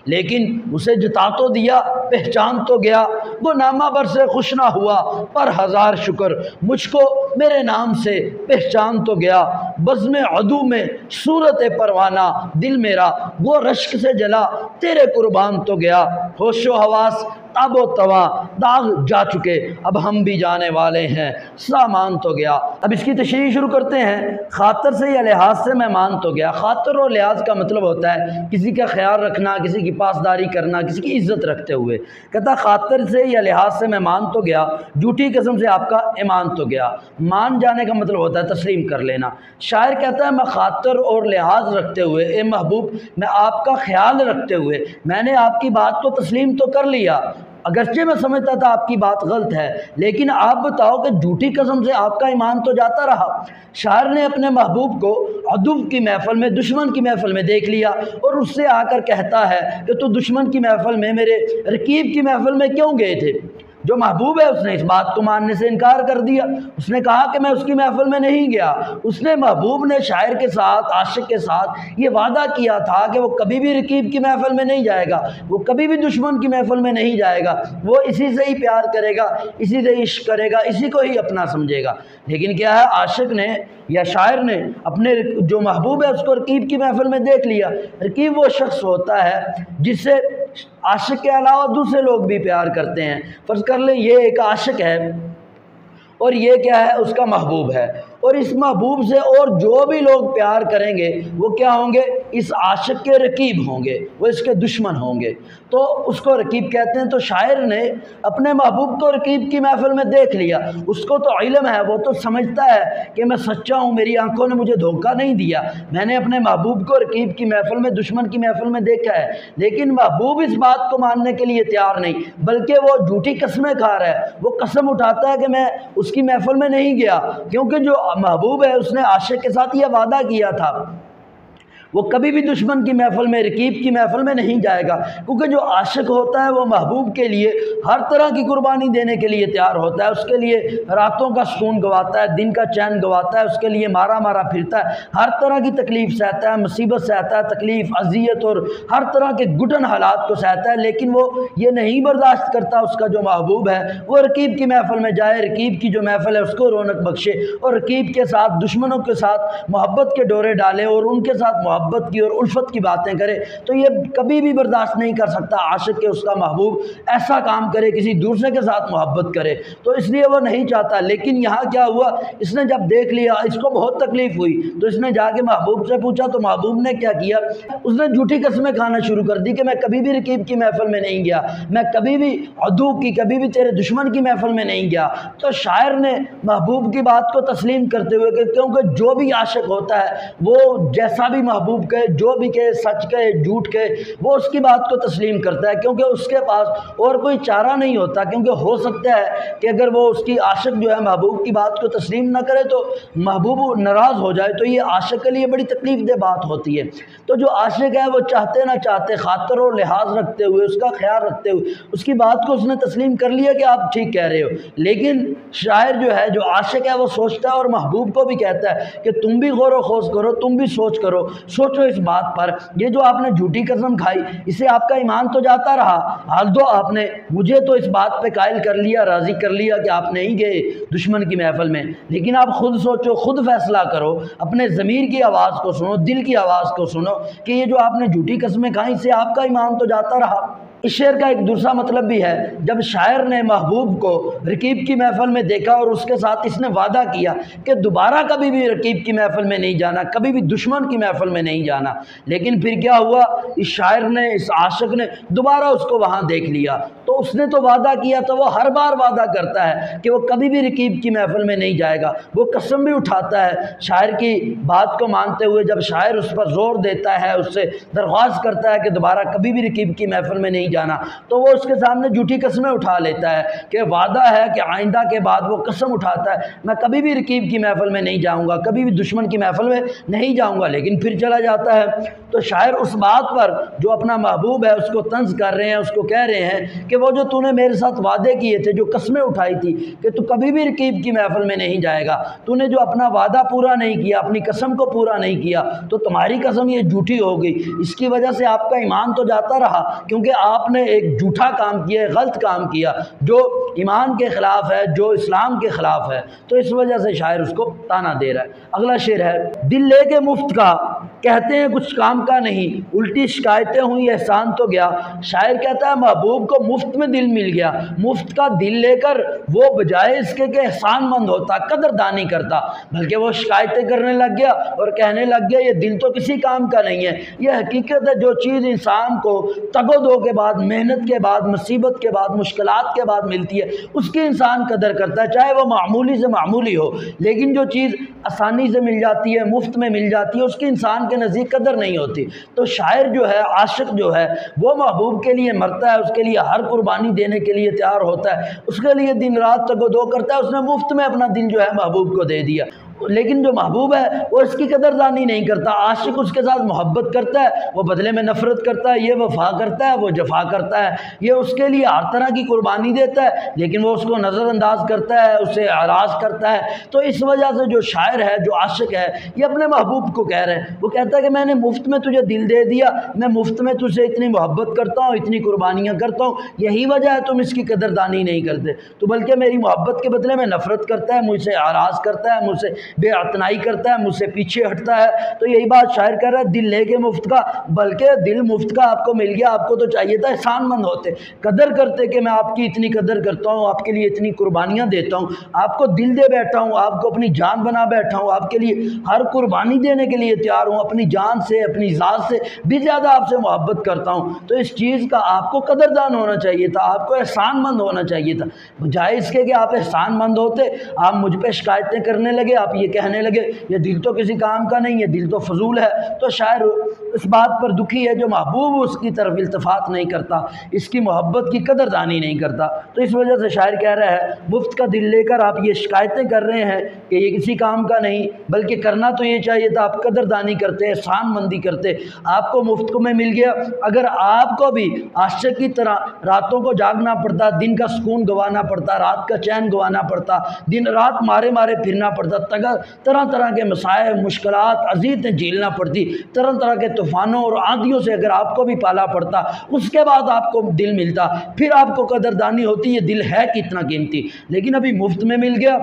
لیکن اسے جتا تو دیا، پہچان تو گیا، وہ نامہ بر سے خوش نہ ہوا پر ہزار شکر، مجھ کو میرے نام سے پہچان تو گیا، بزم عدو میں صورت پروانہ دل میرا وہ رشک سے جلا تیرے قربان تو گیا، ہوش و حواس تاب و توا داغ جا چکے اب ہم بھی جانے والے ہیں، سامان تو گیا۔ اب اس کی تشریح شروع کرتے ہیں۔ خاطر سے یا لحاظ سے میں مان تو گیا، خاطر اور لحاظ کا مطلب ہوتا ہے کسی کا خیال رکھنا، کسی کی پاسداری کرنا، کسی کی عزت رکھتے ہوئے۔ کہتا خاطر سے یا لحاظ سے میں مان تو گیا، جھوٹی قسم سے آپ کا ایمان تو گیا۔ مان جانے کا مطلب ہوتا ہے تسلیم کر لینا۔ شاعر کہتا ہے میں خاطر اور لحاظ رکھتے ہوئے، اے محبوب میں آپ کا خیال رکھتے ہوئے میں نے آپ کی بات کو تسلیم تو کر لیا، اگرچہ میں سمجھتا تھا آپ کی بات غلط ہے، لیکن آپ بتاؤ کہ جھوٹی قسم سے آپ کا ایمان تو جاتا رہا۔ شاعر نے اپنے محبوب کو عدو کی محفل میں، دشمن کی محفل میں دیکھ لیا اور اس سے آ کر کہتا ہے کہ تو دشمن کی محفل میں، میرے رقیب کی محفل میں کیوں گئے تھے؟ جو محبوب ہے اس نے اس بات کو ماننے سے انکار کر دیا، اس نے کہا کہ میں اس کی محفل میں نہیں گیا۔ اس نے محبوب نے شاعر کے ساتھ، عاشق کے ساتھ یہ وعدہ کیا تھا کہ وہ کبھی بھی رقیب کی محفل میں نہیں جائے گا، وہ کبھی بھی دشمن کی محفل میں نہیں جائے گا، وہ اسی سے ہی پیار کرے گا، اسی سے عشق کرے گا، اسی کو ہی اپنا سمجھے گا۔ لیکن کیا ہے، عاشق نے یا شاعر نے اپنے جو محبوب ہے اس کو رقیب کی محفل میں دیکھ لیا۔ رقیب وہ شخص ہوتا ہے جس سے عاشق کے علاوہ دوسرے لوگ بھی پیار کرتے ہیں۔ فرض کر لیں یہ ایک عاشق ہے اور یہ کیا ہے، اس کا محبوب ہے، اور اس محبوب سے اور جو بھی لوگ پیار کریں گے وہ کیا ہوں گے، اس عاشق کے رقیب ہوں گے، وہ اس کے دشمن ہوں گے، تو اس کو رقیب کہتے ہیں۔ تو شاعر نے اپنے محبوب کو رقیب کی محفل میں دیکھ لیا، اس کو تو علم ہے، وہ تو سمجھتا ہے کہ میں سچا ہوں، میری آنکھوں نے مجھے دھوکہ نہیں دیا، میں نے اپنے محبوب کو رقیب کی محفل میں، دشمن کی محفل میں دیکھا ہے۔ لیکن محبوب اس بات کو ماننے کے لیے تیار نہیں، بلکہ وہ جھوٹی قسمیں کھا رہا ہے، وہ قسم اٹھاتا ہے کہ میں اس کی محفل میں نہیں گیا، کیونکہ جو محبوب ہے اس نے عاشق کے ساتھ یہ وعدہ کیا تھا وہ کبھی بھی دشمن کی محفل میں، رقیب کی محفل میں نہیں جائے گا، کیونکہ جو عاشق ہوتا ہے وہ محبوب کے لیے ہر طرح کی قربانی دینے کے لیے تیار ہوتا ہے، اس کے لیے راتوں کا سکون گواتا ہے، دن کا چین گواتا ہے، اس کے لیے مارا مارا پھرتا ہے، ہر طرح کی تکلیف سہتا ہے، مصیبت سہتا ہے، تکلیف، اذیت اور ہر طرح کے گھٹن حالات کو سہتا ہے، لیکن وہ یہ نہیں برداشت کرتا اس کا جو محبوب ہے وہ رقیب کی محفل میں جائے، رقیب کی جو محفل ہے اس کو رونق بخشے، اور رقیب کے ساتھ، دشمنوں کے ساتھ محبت کے ڈورے ڈالے اور ان کے ساتھ محبت کی اور الفت کی باتیں کرے۔ تو یہ کبھی بھی برداشت نہیں کر سکتا عاشق کہ اس کا محبوب ایسا کام کرے، کسی دوسرے کے ساتھ محبت کرے، تو اس لیے وہ نہیں چاہتا۔ لیکن یہاں کیا ہوا، اس نے جب دیکھ لیا، اس کو بہت تکلیف ہوئی، تو اس نے جا کے محبوب سے پوچھا، تو محبوب نے کیا کیا، اس نے جھوٹی قسمیں کھانا شروع کر دی کہ میں کبھی بھی رقیب کی محفل میں نہیں گیا، میں کبھی بھی عدو کی، کبھی بھی تیرے دشمن کی محفل میں نہیں گیا۔ تو شاعر نے محبوب کی بات کو تسلیم کرتے ہوئے کہ کیونکہ جو بھی عاشق ہوتا ہے وہ جیسا بھی محبوب کہے، جو بھی کہے، سچ کہے، جھوٹ کہے، وہ اس کی بات کو تسلیم کرتا ہے، کیونکہ اس کے پاس اور کوئی چارہ نہیں ہوتا، کیونکہ ہو سکتا ہے کہ اگر وہ اس کی عاشق جو ہے محبوب کی بات کو تسلیم نہ کرے تو محبوب ناراض ہو جائے، تو یہ عاشق کے لیے بڑی تکلیف دہ بات ہوتی ہے۔ تو جو عاشق ہے وہ چاہتے نہ چاہتے، خاطر و لحاظ رکھتے ہوئے، اس کا خیال رکھتے ہوئے اس کی بات کو اس نے تسلیم کر لیا کہ آپ ٹھیک کہہ رہے ہو۔ لیکن شاعر جو ہے، جو عاشق ہے، وہ سوچتا ہے اور محبوب کو بھی کہتا ہے کہ تم بھی غور و خوض کرو، تم بھی سوچ کرو، سوچو اس بات پر، یہ جو آپ نے جھوٹی قسم کھائی اسے آپ کا ایمان تو جاتا رہا، حال دو آپ نے مجھے تو اس بات پہ قائل کر لیا، راضی کر لیا کہ آپ نہیں گئے دشمن کی محفل میں، لیکن آپ خود سوچو، خود فیصلہ کرو، اپنے ضمیر کی آواز کو سنو، دل کی آواز کو سنو کہ یہ جو آپ نے جھوٹی قسمیں کھائیں اسے آپ کا ایمان تو جاتا رہا۔ اس شعر کا ایک دوسرا مطلب بھی ہے، جب شاعر نے محبوب کو رقیب کی محفل میں دیکھا اور اس کے ساتھ اس نے وعدہ کیا کہ دوبارہ کبھی بھی رقیب کی محفل میں نہیں جانا، کبھی بھی دشمن کی محفل میں نہیں جانا، لیکن پھر کیا ہوا، اس شاعر نے، اس عاشق نے دوبارہ اس کو وہاں دیکھ لیا۔ تو اس نے تو وعدہ کیا، تو وہ ہر بار وعدہ کرتا ہے کہ وہ کبھی بھی رقیب کی محفل میں نہیں جائے گا، وہ قسم بھی اٹھاتا ہے شاعر کی بات کو مانتے ہوئے۔ جب شاعر اس پر زور دیتا ہے، اس سے درخواست کرتا ہے کہ دوبارہ کبھی بھی رقیب کی محفل میں نہیں جانا، تو وہ اس کے سامنے جھوٹی قسمیں اٹھا لیتا ہے کہ وعدہ ہے کہ آئندہ کے بعد وہ قسم اٹھاتا ہے میں کبھی بھی رقیب کی محفل میں نہیں جاؤں گا، کبھی بھی دشمن کی محفل میں نہیں جاؤں گا، لیکن پھر چلا جاتا ہے۔ تو شاعر اس بات پر جو اپنا محبوب ہے اس کو طنز کر رہے ہیں، اس کو کہہ رہے ہیں کہ وہ جو تو نے میرے ساتھ وعدے کیے تھے، جو قسمیں اٹھائی تھی کہ تو کبھی بھی رقیب کی محفل میں نہیں جائے گا، تو نے جو اپنا وعدہ پورا نہیں کیا، اپنی قسم کو پورا نہیں کیا، تو تمہاری قسم یہ جھوٹی ہو گئی۔ اس کی وجہ سے آپ کا ایمان تو جاتا رہا، کیونکہ آپ نے ایک جھوٹا کام کیا، غلط کام کیا جو ایمان کے خلاف ہے، جو اسلام کے خلاف ہے۔ تو اس وجہ سے شاعر اس کو تانا دے رہا ہے۔ اگلا شعر ہے، دل لے کے مفت کا کہتے ہیں کچھ کام کا نہیں، الٹی شکایتیں ہوئی احسان تو گیا۔ شاعر کہتا ہے محبوب کو مفت میں دل مل گیا، مفت کا دل لے کر وہ بجائے اس کے کہ احسان مند ہوتا، قدردانی کرتا، بلکہ وہ شکایتیں کرنے لگ گیا اور کہنے لگ گیا یہ دل تو کسی کام کا نہیں ہے۔ یہ حقیقت ہے، جو چیز انسان کو تگ و دو کے بعد، محنت کے بعد، مصیبت کے بعد، مشکلات کے بعد ملتی ہے، اس کی انسان قدر کرتا ہے، چاہے وہ معمولی سے معمولی ہو۔ لیکن جو چیز آسانی سے مل جاتی ہے، مفت میں مل جاتی ہے، اس کی انسان کے نزدیک قدر نہیں ہوتی۔ تو شاعر جو ہے، عاشق جو ہے، وہ محبوب کے لیے مرتا ہے، اس کے لیے ہر قربانی دینے کے لیے تیار ہوتا ہے، اس کے لیے دن رات تگ و دو کرتا ہے۔ اس نے مفت میں اپنا دل جو ہے محبوب کو دے دیا، لیکن جو محبوب ہے وہ اس کی قدردانی نہیں کرتا۔ عاشق اس کے ساتھ محبت کرتا ہے، وہ بدلے میں نفرت کرتا ہے، یہ وفا کرتا ہے، وہ جفا کرتا ہے، یہ اس کے لیے ہر طرح کی قربانی دیتا ہے، لیکن وہ اس کو نظر انداز کرتا ہے، اسے اعراض کرتا ہے۔ تو اس وجہ سے جو شاعر ہے، جو عاشق ہے، یہ اپنے محبوب کو کہہ رہے ہیں، وہ کہتا ہے کہ میں نے مفت میں تجھے دل دے دیا، میں مفت میں تجھ سے اتنی محبت کرتا ہوں، اتنی قربانیاں کرتا ہوں، یہی وجہ ہے تم اس کی قدردانی نہیں کرتے، تو بلکہ میری محبت کے بدلے میں نفرت کرتا ہے، مجھ سے اعراض کرتا ہے، مجھ سے بے اعتنائی کرتا ہے، مجھ سے پیچھے ہٹتا ہے۔ تو یہی بات شاعر کہہ رہا ہے، دل لے کے مفت کا، بلکہ دل مفت کا آپ کو مل گیا، آپ کو تو چاہیے تھا احسان مند ہوتے، قدر کرتے کہ میں آپ کی اتنی قدر کرتا ہوں، آپ کے لیے اتنی قربانیاں دیتا ہوں، آپ کو دل دے بیٹھا ہوں، آپ کو اپنی جان بنا بیٹھا ہوں، آپ کے لیے ہر قربانی دینے کے لیے تیار ہوں، اپنی جان سے، اپنی ذات سے بھی زیادہ آپ سے محبت کرتا ہوں۔ تو اس چیز کا آپ کو قدردان ہونا چاہیے تھا، آپ کو احسان مند ہونا چاہیے تھا، بجائے اس کے کہ آپ احسان مند ہوتے، آپ مجھ پہ شکایتیں کرنے لگے، آپ یہ کہنے لگے یہ دل تو کسی کام کا نہیں ہے، دل تو فضول ہے۔ تو شاعر اس بات پر دکھی ہے جو محبوب اس کی طرف التفات نہیں کرتا، اس کی محبت کی قدردانی نہیں کرتا۔ تو اس وجہ سے شاعر کہہ رہا ہے مفت کا دل لے کر آپ یہ شکایتیں کر رہے ہیں کہ یہ کسی کام کا نہیں، بلکہ کرنا تو یہ چاہیے تھا، آپ قدردانی کرتے، احسان مندی کرتے، آپ کو مفت کو میں مل گیا۔ اگر آپ کو بھی عاشق کی طرح راتوں کو جاگنا پڑتا، دن کا سکون گوانا پڑتا، رات کا چین گوانا پڑتا، دن رات مارے مارے پھرنا پڑتا، طرح طرح کے مسائل، مشکلات، اذیتیں جھیلنا پڑتی، طرح طرح کے طوفانوں اور آندھیوں سے اگر آپ کو بھی پالا پڑتا، اس کے بعد آپ کو دل ملتا، پھر آپ کو قدردانی ہوتی، یہ دل ہے کتنا قیمتی۔ لیکن ابھی مفت میں مل گیا،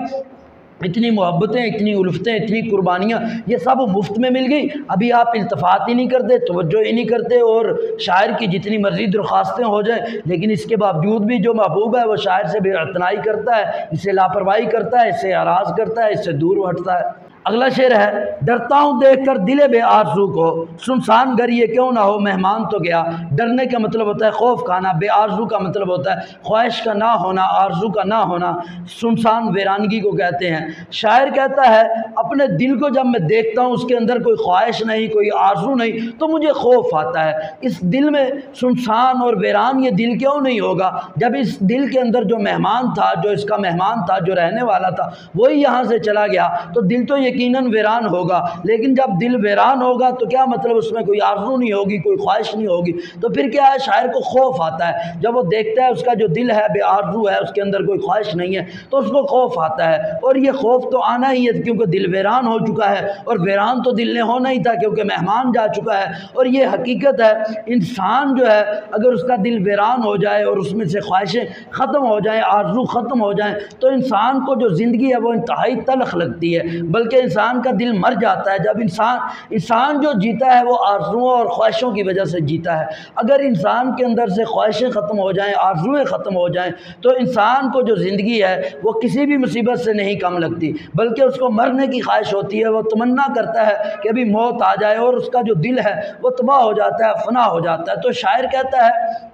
اتنی محبتیں، اتنی الفتیں، اتنی قربانیاں، یہ سب مفت میں مل گئی، ابھی آپ التفات ہی نہیں کرتے، توجہ ہی نہیں کرتے، اور شاعر کی جتنی مرضی درخواستیں ہو جائیں، لیکن اس کے باوجود بھی جو محبوب ہے وہ شاعر سے بے اعتنائی کرتا ہے، اس سے لاپرواہی کرتا ہے، اس سے اعراض کرتا ہے، اس سے دور ہٹتا ہے۔ اگلا شعر ہے، ڈرتا ہوں دیکھ کر دل بے آرزو کو، سنسان گر یہ کیوں نہ ہو مہمان تو گیا۔ ڈرنے کا مطلب ہوتا ہے خوف کھانا، بے آرزو کا مطلب ہوتا ہے خواہش کا نہ ہونا، آرزو کا نہ ہونا، سنسان ویرانگی کو کہتے ہیں۔ شاعر کہتا ہے اپنے دل کو جب میں دیکھتا ہوں، اس کے اندر کوئی خواہش نہیں، کوئی آرزو نہیں، تو مجھے خوف آتا ہے۔ اس دل میں سنسان اور ویران یہ دل کیوں نہیں ہوگا، جب اس دل کے اندر جو مہمان تھا، جو اس کا مہمان تھا، جو رہنے والا تھا، وہی یہاں سے چلا گیا، تو دل تو یقیناً ویران ہوگا۔ لیکن جب دل ویران ہوگا تو کیا مطلب، اس میں کوئی آرزو نہیں ہوگی، کوئی خواہش نہیں ہوگی، تو پھر کیا ہے، شاعر کو خوف آتا ہے جب وہ دیکھتا ہے اس کا جو دل ہے بے آرزو ہے، اس کے اندر کوئی خواہش نہیں ہے، تو اس کو خوف آتا ہے، اور یہ خوف تو آنا ہی ہے کیونکہ دل ویران ہو چکا ہے، اور ویران تو دل نے ہونا ہی تھا کیونکہ مہمان جا چکا ہے۔ اور یہ حقیقت ہے، انسان جو ہے اگر اس کا دل ویران ہو جائے اور اس میں سے خواہشیں ختم ہو جائیں، آرزو ختم ہو جائیں، تو انسان کو جو زندگی ہے وہ انتہائی تلخ لگتی ہے، بلکہ انسان کا دل مر جاتا ہے، جب انسان جو جیتا ہے وہ آرزوؤں اور خواہشوں کی وجہ سے جیتا ہے۔ اگر انسان کے اندر سے خواہشیں ختم ہو جائیں، آرزوئیں ختم ہو جائیں، تو انسان کو جو زندگی ہے وہ کسی بھی مصیبت سے نہیں کم لگتی، بلکہ اس کو مرنے کی خواہش ہوتی ہے، وہ تمنا کرتا ہے کہ ابھی موت آ جائے، اور اس کا جو دل ہے وہ تباہ ہو جاتا ہے، فنا ہو جاتا ہے۔ تو شاعر کہتا ہے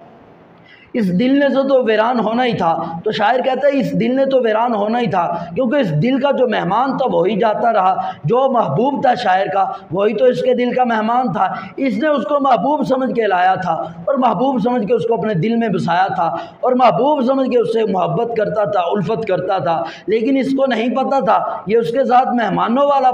اس دل نے تو ویران ہونا ہی تھا، تو شاعر کہتا ہے اس دل نے تو ویران ہونا ہی تھا، کیونکہ اس دل کا جو مہمان تھا وہی جاتا رہا، جو محبوب تھا شاعر کا وہی تو اس کے دل کا مہمان تھا۔ اس نے اس کو محبوب سمجھ کے لایا تھا، اور محبوب سمجھ کے اس کو اپنے دل میں بسایا تھا، اور محبوب سمجھ کے اس سے محبت کرتا تھا، الفت کرتا تھا، لیکن اس کو نہیں پتہ تھا یہ اس کے ساتھ مہمانوں والا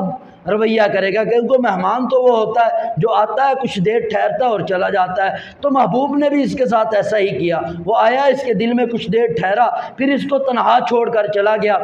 رویہ کرے گا، کیونکہ مہمان تو وہ ہوتا ہے جو آتا ہے، کچھ دیر ٹھہرتا ہے اور چلا جاتا ہے۔ تو محبوب نے بھی اس کے ساتھ ایسا ہی کیا، وہ آیا، اس کے دل میں کچھ دیر ٹھہرا، پھر اس کو تنہا چھوڑ کر چلا گیا،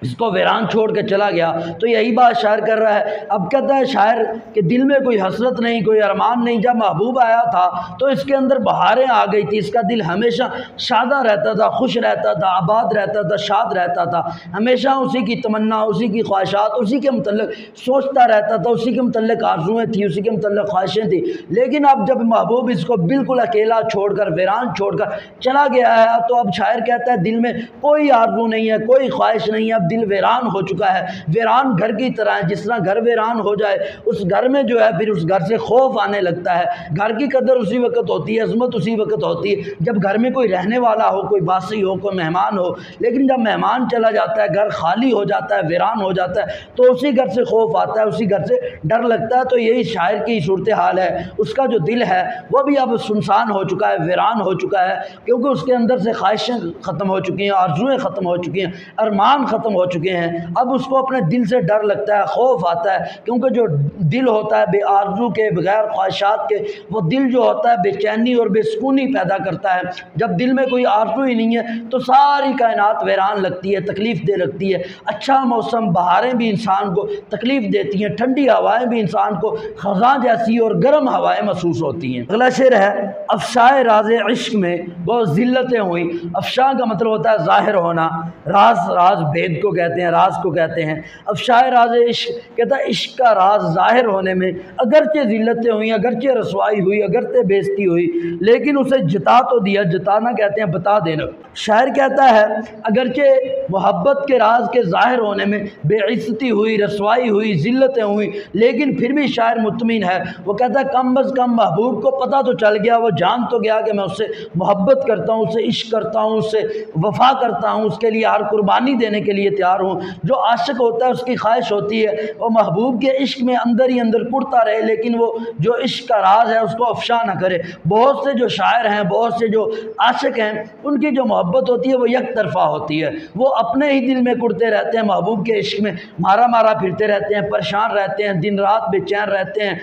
اس کو ویران چھوڑ کے چلا گیا۔ تو یہی بات شاعر کر رہا ہے۔ اب کہتا ہے شاعر کہ دل میں کوئی حسرت نہیں، کوئی ارمان نہیں، جب محبوب آیا تھا تو اس کے اندر بہاریں آ گئی تھی، اس کا دل ہمیشہ شاداں رہتا تھا، خوش رہتا تھا، آباد رہتا تھا، شاد رہتا تھا، ہمیشہ اسی کی تمنا، اسی کی خواہشات، اسی کے متعلق سوچتا رہتا تھا، اسی کے متعلق آرزوئیں تھیں، اسی کے متعلق خواہشیں تھیں۔ لیکن اب جب محبوب اس کو بالکل اکیلا چھوڑ کر، ویران چھوڑ کر چلا گیا ہے، تو اب شاعر کہتا ہے دل میں کوئی آرزو نہیں ہے، کوئی خواہش نہیں ہے، اب دل ویران ہو چکا ہے، ویران گھر کی طرح ہے۔ جس طرح گھر ویران ہو جائے، اس گھر میں جو ہے پھر اس گھر سے خوف آنے لگتا ہے۔ گھر کی قدر اسی وقت ہوتی ہے، عظمت اسی وقت ہوتی ہے جب گھر میں کوئی رہنے والا ہو، کوئی باسی ہو، کوئی مہمان ہو۔ لیکن جب مہمان چلا جاتا ہے، گھر خالی ہو جاتا ہے، ویران ہو جاتا ہے، تو اسی گھر سے خوف آتا ہے، اسی گھر سے ڈر لگتا ہے۔ تو یہی شاعر کی صورتحال ہے، اس کا جو دل ہے وہ بھی اب سنسان ہو چکا ہے، ویران ہو چکا ہے، کیونکہ اس کے اندر سے خواہشیں ختم ہو چکی ہیں، آرزوئیں ختم ہو چکی ہیں، ارمان ختم ہو چکے ہیں۔ اب اس کو اپنے دل سے ڈر لگتا ہے، خوف آتا ہے، کیونکہ جو دل ہوتا ہے بے آرزو کے، بغیر خواہشات کے، وہ دل جو ہوتا ہے بے چینی اور بے سکونی پیدا کرتا ہے۔ جب دل میں کوئی آرزو ہی نہیں ہے تو ساری کائنات ویران لگتی ہے، تکلیف دہ لگتی ہے۔ اچھا موسم، بہاریں بھی انسان کو تکلیف دیتی ہیں، ٹھنڈی ہوائیں بھی انسان کو خزاں جیسی اور گرم ہوائیں محسوس ہوتی ہیں۔ اگلا شعر ہے افشائے راز عشق میں بہت ذلتیں ہوئیں۔ افشاء کا مطلب ہوتا ہے ظاہر ہونا، راز بھید کو کہتے ہیں، راز کو کہتے ہیں۔ افشائے راز عشق کہتا ہے عشق کا راز ظاہر ہونے میں اگرچہ ذلتیں ہوئیں، اگرچہ رسوائی ہوئی، اگرچہ بےزتی ہوئی، لیکن اسے جتا تو دیا۔ جتانا کہتے ہیں بتا دینا۔ شاعر کہتا ہے اگرچہ محبت کے راز کے ظاہر ہونے میں بے عزتی ہوئی، رسوائی ہوئی، ذلتیں ہوئی، لیکن پھر بھی شاعر مطمئن ہے۔ وہ کہتا ہے کم از کم محبوب کو پتہ تو چل گیا، وہ جان تو گیا کہ میں اس سے محبت کرتا ہوں، اس سے عشق کرتا ہوں، اس سے وفا کرتا ہوں، اس کے لیے ہر قربانی دینے کے لیے تیار ہوں۔ جو عاشق ہوتا ہے اس کی خواہش ہوتی ہے وہ محبوب کے عشق میں اندر ہی اندر کڑتا رہے، لیکن وہ جو عشق کا راز ہے اس کو افشا نہ کرے۔ بہت سے جو شاعر ہیں، بہت سے جو عاشق ہیں، ان کی جو محبت ہوتی ہے وہ یک طرفہ ہوتی ہے، وہ اپنے ہی دل میں کڑتے رہتے ہیں، محبوب کے عشق میں مارا مارا پھرتے رہتے ہیں، پریشان رہتے ہیں، دن رات بے چین رہتے ہیں،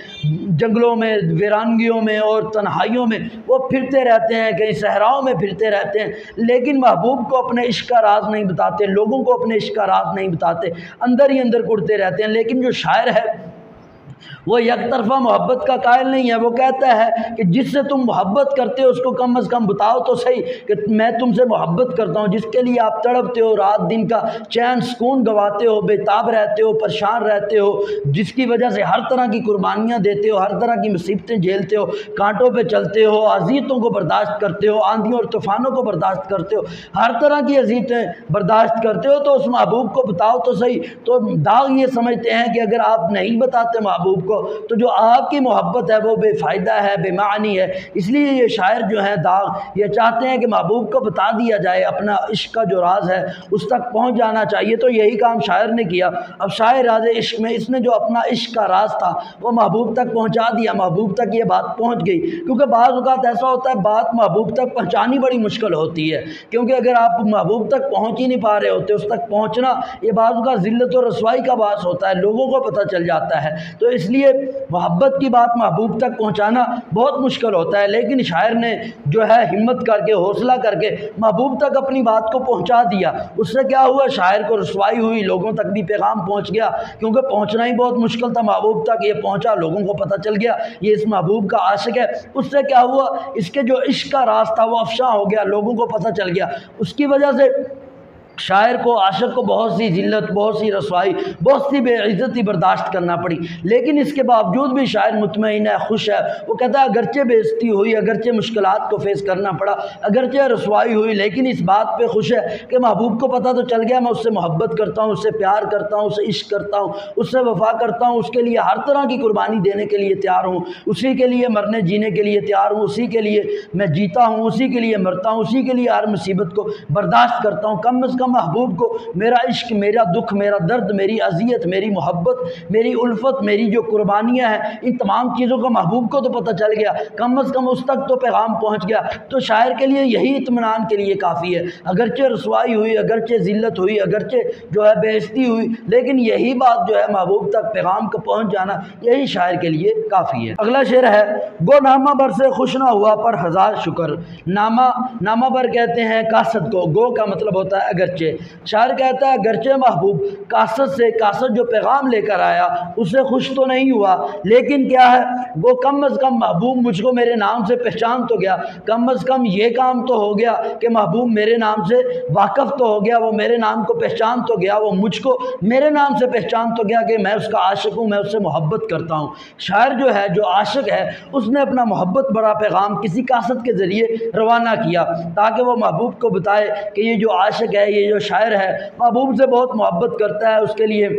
جنگلوں میں، ویرانگیوں میں اور تنہائیوں میں وہ پھرتے رہتے ہیں، کہیں صحراؤں میں پھرتے رہتے ہیں، لیکن محبوب کو اپنے عشق کا راز نہیں بتاتے، لوگوں کو اپنے عشق کا راز نہیں بتاتے، اندر ہی اندر کڑتے رہتے ہیں۔ لیکن جو شاعر ہے وہ یک طرفہ محبت کا قائل نہیں ہے۔ وہ کہتا ہے کہ جس سے تم محبت کرتے ہو اس کو کم از کم بتاؤ تو صحیح کہ میں تم سے محبت کرتا ہوں، جس کے لیے آپ تڑپتے ہو، رات دن کا چین سکون گواتے ہو، بے تاب رہتے ہو، پریشان رہتے ہو، جس کی وجہ سے ہر طرح کی قربانیاں دیتے ہو، ہر طرح کی مصیبتیں جھیلتے ہو، کانٹوں پہ چلتے ہو، اذیتوں کو برداشت کرتے ہو، آندھیوں اور طوفانوں کو برداشت کرتے ہو، ہر طرح کی اذیتیں برداشت کرتے ہو، تو اس محبوب کو بتاؤ تو صحیح۔ تو داغ یہ سمجھتے ہیں کہ اگر آپ نہیں بتاتے محبوب کو تو جو آپ کی محبت ہے وہ بے فائدہ ہے، بے معنی ہے۔ اس لیے یہ شاعر جو ہے داغ یہ چاہتے ہیں کہ محبوب کو بتا دیا جائے، اپنا عشق کا جو راز ہے اس تک پہنچ جانا چاہیے۔ تو یہی کام شاعر نے کیا۔ اب شاعر راز عشق میں اس نے جو اپنا عشق کا راز تھا وہ محبوب تک پہنچا دیا، محبوب تک یہ بات پہنچ گئی۔ کیونکہ بعض اوقات ایسا ہوتا ہے بات محبوب تک پہنچانی بڑی مشکل ہوتی ہے، کیونکہ اگر آپ محبوب تک پہنچ ہی نہیں پا رہے ہوتے، اس تک پہنچنا یہ بعض اوقات ذلت اور رسوائی کا باعث ہوتا ہے، لوگوں کو پتہ چل جاتا ہے۔ تو اس لیے محبت کی بات محبوب تک پہنچانا بہت مشکل ہوتا ہے، لیکن شاعر نے جو ہے ہمت کر کے، حوصلہ کر کے محبوب تک اپنی بات کو پہنچا دیا۔ اس سے کیا ہوا، شاعر کو رسوائی ہوئی، لوگوں تک بھی پیغام پہنچ گیا، کیونکہ پہنچنا ہی بہت مشکل تھا محبوب تک، یہ پہنچا، لوگوں کو پتہ چل گیا یہ اس محبوب کا عاشق ہے۔ اس سے کیا ہوا، اس کے جو عشق کا راز تھا وہ افشاں ہو گیا، لوگوں کو پتہ چل گیا۔ اس کی وجہ سے شاعر کو عاشق کو بہت سی ذلت، بہت سی رسوائی، بہت سی بے عزتی برداشت کرنا پڑی، لیکن اس کے باوجود بھی شاعر مطمئن ہے، خوش ہے۔ وہ کہتا ہے اگرچہ بے عزتی ہوئی، اگرچہ مشکلات کو فیس کرنا پڑا، اگرچہ رسوائی ہوئی، لیکن اس بات پہ خوش ہے کہ محبوب کو پتہ تو چل گیا میں اس سے محبت کرتا ہوں، اس سے پیار کرتا ہوں، اس سے عشق کرتا ہوں، اس سے وفا کرتا ہوں، اس کے لیے ہر طرح کی قربانی دینے کے لیے تیار ہوں، اسی کے لیے مرنے جینے کے لیے تیار ہوں، اسی کے لیے میں جیتا ہوں، اسی کے لیے مرتا ہوں، اسی کے لیے ہر مصیبت کو برداشت کرتا ہوں۔ کم از کم محبوب کو میرا عشق، میرا دکھ، میرا درد، میری اذیت، میری محبت، میری الفت، میری جو قربانیاں ہیں، ان تمام چیزوں کا محبوب کو تو پتہ چل گیا، کم از کم اس تک تو پیغام پہنچ گیا۔ تو شاعر کے لیے یہی اطمینان کے لیے کافی ہے، اگرچہ رسوائی ہوئی، اگرچہ ذلت ہوئی، اگرچہ جو ہے بے عزتی ہوئی، لیکن یہی بات جو ہے محبوب تک پیغام کا پہنچ جانا، یہی شاعر کے لیے کافی ہے۔ اگلا شعر ہے، گو نامہ بر سے خوش نہ ہوا پر ہزار شکر۔ نامہ بر کہتے ہیں قاصد کو، گو کا مطلب ہوتا ہے اگرچہ۔ شاعر کہتا ہے اگرچہ محبوب قاصد جو پیغام لے کر آیا اس سے خوش تو نہیں ہوا، لیکن کیا ہے، وہ کم از کم محبوب مجھ کو میرے نام سے پہچان تو گیا، کم از کم یہ کام تو ہو گیا کہ محبوب میرے نام سے واقف تو ہو گیا، وہ میرے نام کو پہچان تو گیا، وہ مجھ کو میرے نام سے پہچان تو گیا کہ میں اس کا عاشق ہوں، میں اس سے محبت کرتا ہوں۔ شاعر جو ہے، جو عاشق ہے، اس نے اپنا محبت بڑا پیغام کسی قاصد کے ذریعے روانہ کیا تاکہ وہ محبوب کو بتائے کہ یہ جو عاشق ہے، یہ جو شاعر ہے، محبوب سے بہت محبت کرتا ہے، اس کے لیے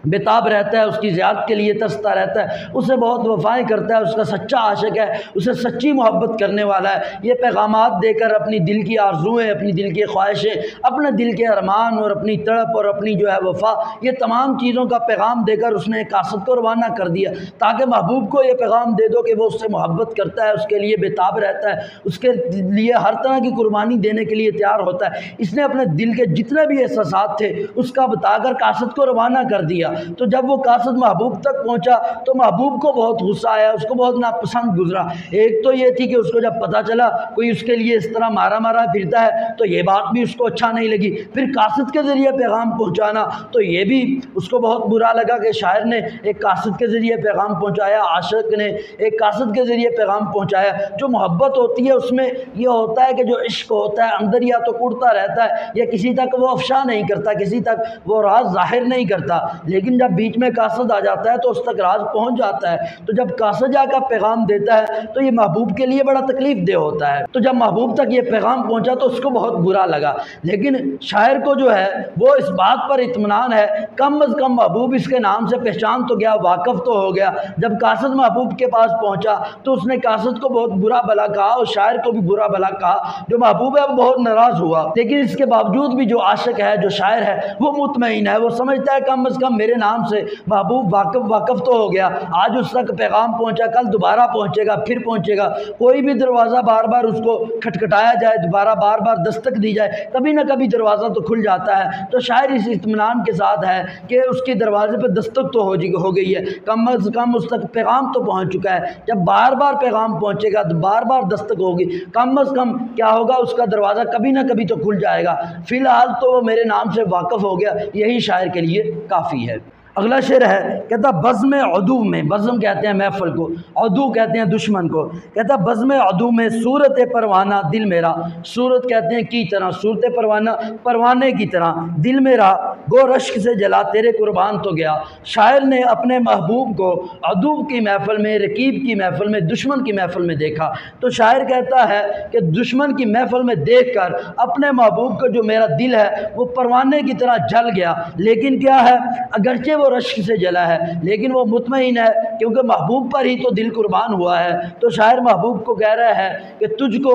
بےتاب رہتا ہے، اس کی زیارت کے لیے ترستا رہتا ہے، اسے بہت وفائیں کرتا ہے، اس کا سچا عاشق ہے، اسے سچی محبت کرنے والا ہے۔ یہ پیغامات دے کر اپنی دل کی آرزوئیں، اپنی دل کی خواہشیں، اپنے دل کے ارمان اور اپنی تڑپ اور اپنی جو ہے وفا، یہ تمام چیزوں کا پیغام دے کر اس نے قاصد کو روانہ کر دیا تاکہ محبوب کو یہ پیغام دے دو کہ وہ اس سے محبت کرتا ہے، اس کے لیے بےتاب رہتا ہے، اس کے لیے ہر طرح کی قربانی دینے کے لیے تیار ہوتا ہے۔ اس نے اپنے دل کے جتنے بھی احساسات تھے اس کا بتا کر قاصد کو روانہ کر دیا۔ تو جب وہ قاصد محبوب تک پہنچا تو محبوب کو بہت غصہ آیا، اس کو بہت ناپسند گزرا۔ ایک تو یہ تھی کہ اس کو جب پتہ چلا کوئی اس کے لیے اس طرح مارا پھرتا ہے تو یہ بات بھی اس کو اچھا نہیں لگی، پھر قاصد کے ذریعے پیغام پہنچانا تو یہ بھی اس کو بہت برا لگا کہ شاعر نے ایک قاصد کے ذریعے پیغام پہنچایا، عاشق نے ایک قاصد کے ذریعے پیغام پہنچایا۔ جو محبت ہوتی ہے اس میں یہ ہوتا ہے کہ جو عشق ہوتا ہے اندر یا تو اڑتا رہتا ہے یا کسی تک وہ افشا نہیں کرتا، کسی تک وہ راز ظاہر نہیں کرتا، لیکن جب بیچ میں قاصد آ جاتا ہے تو اس تک راز پہنچ جاتا ہے۔ تو جب قاصد جا کر پیغام دیتا ہے تو یہ محبوب کے لیے بڑا تکلیف دہ ہوتا ہے۔ تو جب محبوب تک یہ پیغام پہنچا تو اس کو بہت برا لگا، لیکن شاعر کو جو ہے وہ اس بات پر اطمینان ہے کم از کم محبوب اس کے نام سے پہچان تو گیا، واقف تو ہو گیا۔ جب قاصد محبوب کے پاس پہنچا تو اس نے قاصد کو بہت برا بھلا کہا اور شاعر کو بھی برا بھلا کہا۔ جو محبوب ہے وہ بہت ناراض ہوا، لیکن اس کے باوجود بھی جو عاشق ہے، جو شاعر ہے، وہ مطمئن ہے، وہ سمجھتا ہے کم از کم میرے نام سے محبوب واقف تو ہو گیا، آج اس تک پیغام پہنچا، کل دوبارہ پہنچے گا، پھر پہنچے گا۔ کوئی بھی دروازہ بار بار اس کو کھٹکھٹایا جائے، دوبارہ بار بار دستک دی جائے، کبھی نہ کبھی دروازہ تو کھل جاتا ہے۔ تو شاعر اس اطمینان کے ساتھ ہے کہ اس کی دروازے پہ دستک تو ہو گئی ہے، کم از کم اس تک پیغام تو پہنچ چکا ہے۔ جب بار بار پیغام پہنچے گا تو بار بار دستک ہوگی، کم از کم کیا ہوگا، اس کا دروازہ کبھی نہ کبھی تو کھل جائے گا۔ فی الحال تو وہ میرے نام سے واقف ہو گیا، یہی شاعر کے لیے کافی ہے۔ اگلا شعر ہے، کہتا بزم عدو میں، بزم کہتے ہیں محفل کو، عدو کہتے ہیں دشمن کو، کہتا بزم عدو میں صورت پروانہ دل میرا، صورت کہتے ہیں کی طرح، صورت پروانہ پروانے کی طرح، دل میرا گو رشک سے جلا تیرے قربان تو گیا۔ شاعر نے اپنے محبوب کو عدو کی محفل میں، رقیب کی محفل میں، دشمن کی محفل میں دیکھا تو شاعر کہتا ہے کہ دشمن کی محفل میں دیکھ کر اپنے محبوب کا جو میرا دل ہے وہ پروانے کی طرح جل گیا، لیکن کیا ہے، اگرچہ وہ رشک سے جلا ہے لیکن وہ مطمئن ہے کیونکہ محبوب پر ہی تو دل قربان ہوا ہے۔ تو شاعر محبوب کو کہہ رہا ہے کہ تجھ کو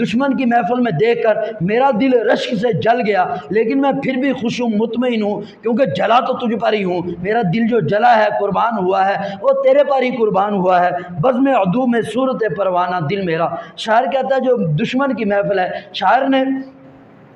دشمن کی محفل میں دیکھ کر میرا دل رشک سے جل گیا، لیکن میں پھر بھی خوش ہوں، مطمئن ہوں، کیونکہ جلا تو تجھ پر ہی ہوں، میرا دل جو جلا ہے، قربان ہوا ہے، وہ تیرے پر ہی قربان ہوا ہے۔ بزم عدو میں صورت پروانہ دل میرا، شاعر کہتا ہے جو دشمن کی محفل ہے، شاعر نے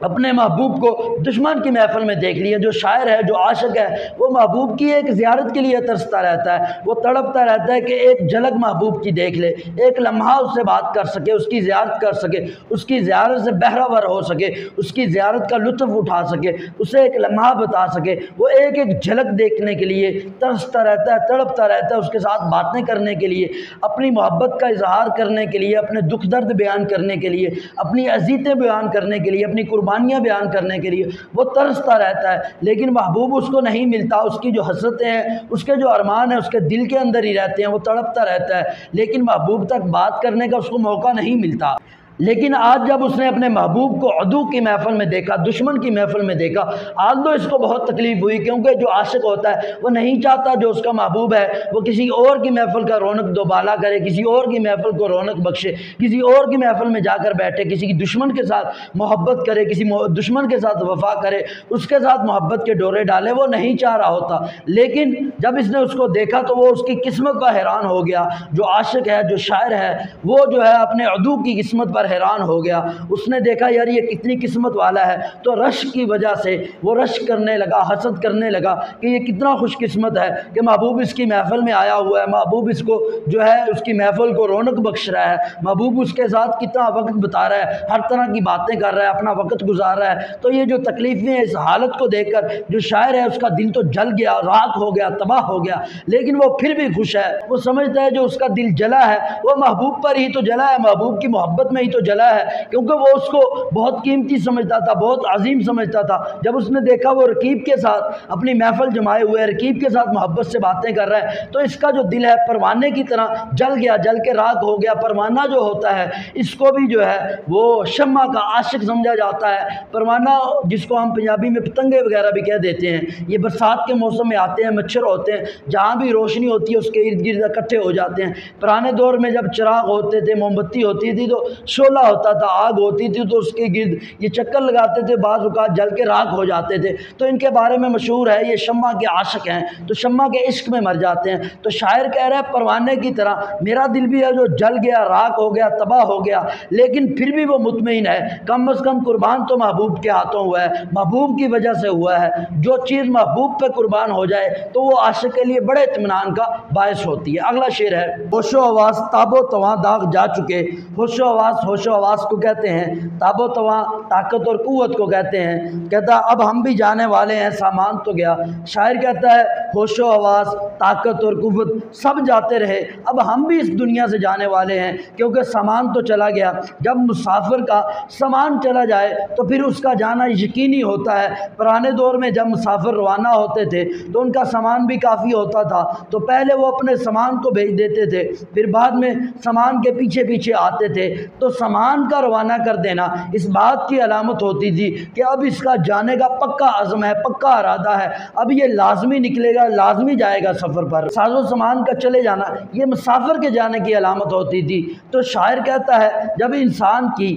اپنے محبوب کو دشمن کی محفل میں دیکھ لیا۔ جو شاعر ہے، جو عاشق ہے، وہ محبوب کی ایک زیارت کے لیے ترستا رہتا ہے، وہ تڑپتا رہتا ہے کہ ایک جھلک محبوب کی دیکھ لے، ایک لمحہ اس سے بات کر سکے، اس کی زیارت کر سکے، اس کی زیارت سے بہرہ ہو سکے، اس کی زیارت کا لطف اٹھا سکے، اسے ایک لمحہ بتا سکے۔ وہ ایک ایک جھلک دیکھنے کے لیے ترستا رہتا ہے، تڑپتا رہتا ہے، اس کے ساتھ باتیں کرنے کے لیے، اپنی محبت کا اظہار کرنے کے لیے، اپنے دکھ درد بیان کرنے کے لیے، اپنی اذیتیں بیان کرنے کے لیے، اپنی قربانی قربانیاں بیان کرنے کے لیے وہ ترستا رہتا ہے، لیکن محبوب اس کو نہیں ملتا، اس کی جو حسرتیں ہیں، اس کے جو ارمان ہیں اس کے دل کے اندر ہی رہتے ہیں، وہ تڑپتا رہتا ہے، لیکن محبوب تک بات کرنے کا اس کو موقع نہیں ملتا۔ لیکن آج جب اس نے اپنے محبوب کو عدو کی محفل میں دیکھا، دشمن کی محفل میں دیکھا، آج تو اس کو بہت تکلیف ہوئی، کیونکہ جو عاشق ہوتا ہے وہ نہیں چاہتا جو اس کا محبوب ہے وہ کسی اور کی محفل کا رونق دوبالا کرے، کسی اور کی محفل کو رونق بخشے، کسی اور کی محفل میں جا کر بیٹھے، کسی کی دشمن کے ساتھ محبت کرے، کسی دشمن کے ساتھ وفا کرے، اس کے ساتھ محبت کے ڈورے ڈالے، وہ نہیں چاہ رہا ہوتا۔ لیکن جب اس نے اس کو دیکھا تو وہ اس کی قسمت پر حیران ہو گیا۔ جو عاشق ہے، جو شاعر ہے، وہ جو ہے اپنے عدو کی قسمت پر حیران ہو گیا۔ اس نے دیکھا یار یہ کتنی قسمت والا ہے، تو رشک کی وجہ سے وہ رشک کرنے لگا، حسد کرنے لگا کہ یہ کتنا خوش قسمت ہے کہ محبوب اس کی محفل میں آیا ہوا ہے، محبوب اس کو جو ہے اس کی محفل کو رونق بخش رہا ہے، محبوب اس کے ساتھ کتنا وقت بتا رہا ہے، ہر طرح کی باتیں کر رہا ہے، اپنا وقت گزار رہا ہے۔ تو یہ جو تکلیفیں ہیں، اس حالت کو دیکھ کر جو شاعر ہے اس کا دل تو جل گیا، راکھ ہو گیا، تباہ ہو گیا، لیکن وہ پھر بھی خوش ہے۔ وہ سمجھتا ہے جو اس کا دل جلا ہے وہ محبوب پر ہی تو جلا ہے، محبوب کی محبت میں ہی تو جلا ہے، کیونکہ وہ اس کو بہت قیمتی سمجھتا تھا، بہت عظیم سمجھتا تھا۔ جب اس نے دیکھا وہ رقیب کے ساتھ اپنی محفل جمائے ہوئے، رقیب کے ساتھ محبت سے باتیں کر رہا ہے، تو اس کا جو دل ہے پروانے کی طرح جل گیا، جل کے راکھ ہو گیا۔ پروانہ جو ہوتا ہے اس کو بھی جو ہے وہ شمع کا عاشق سمجھا جاتا ہے۔ پروانہ جس کو ہم پنجابی میں پتنگے وغیرہ بھی کہہ دیتے ہیں، یہ برسات کے موسم میں آتے ہیں، مچھر ہوتے ہیں، جہاں بھی روشنی ہوتی ہے اس کے ارد گرد اکٹھے ہو جاتے ہیں۔ پرانے دور میں جب چراغ ہوتے تھے، موم بتی ہوتی تھی تو شعلہ ہوتا تھا، آگ ہوتی تھی، تو اس کے گرد یہ چکر لگاتے تھے، بعض اوقات جل کے راکھ ہو جاتے تھے۔ تو ان کے بارے میں مشہور ہے یہ شمع کے عاشق ہیں، تو شمع کے عشق میں مر جاتے ہیں۔ تو شاعر کہہ رہا ہے پروانے کی طرح میرا دل بھی ہے جو جل گیا، راکھ ہو گیا، تباہ ہو گیا، لیکن پھر بھی وہ مطمئن ہے، کم از کم قربان تو محبوب کے ہاتھوں ہوا ہے، محبوب کی وجہ سے ہوا ہے۔ جو چیز محبوب پہ قربان ہو جائے تو وہ عاشق کے لیے بڑے اطمینان کا باعث ہوتی ہے۔ اگلا شعر ہے، ہوش و حواس تاب و تواں داغ جا چکے۔ ہوش و حواس کو کہتے ہیں، تاب و تواں طاقت اور قوت کو کہتے ہیں۔ کہتا اب ہم بھی جانے والے ہیں، سامان تو گیا۔ شاعر کہتا ہے ہوش و حواس، طاقت اور قوت سب جاتے رہے، اب ہم بھی اس دنیا سے جانے والے ہیں، کیونکہ سامان تو چلا گیا۔ جب مسافر کا سامان چلا جائے تو پھر اس کا جانا یقینی ہوتا ہے۔ پرانے دور میں جب مسافر روانہ ہوتے تھے تو ان کا سامان بھی کافی ہوتا تھا، تو پہلے وہ اپنے سامان کو بھیج دیتے تھے، پھر بعد میں سامان کے پیچھے پیچھے آتے تھے۔ تو سامان کا روانہ کر دینا اس بات کی علامت ہوتی تھی کہ اب اس کا جانے کا پکا عزم ہے، پکا ارادہ ہے، اب یہ لازمی نکلے گا، لازمی جائے گا سفر پر۔ ساز و سامان کا چلے جانا یہ مسافر کے جانے کی علامت ہوتی تھی۔ تو شاعر کہتا ہے جب انسان کی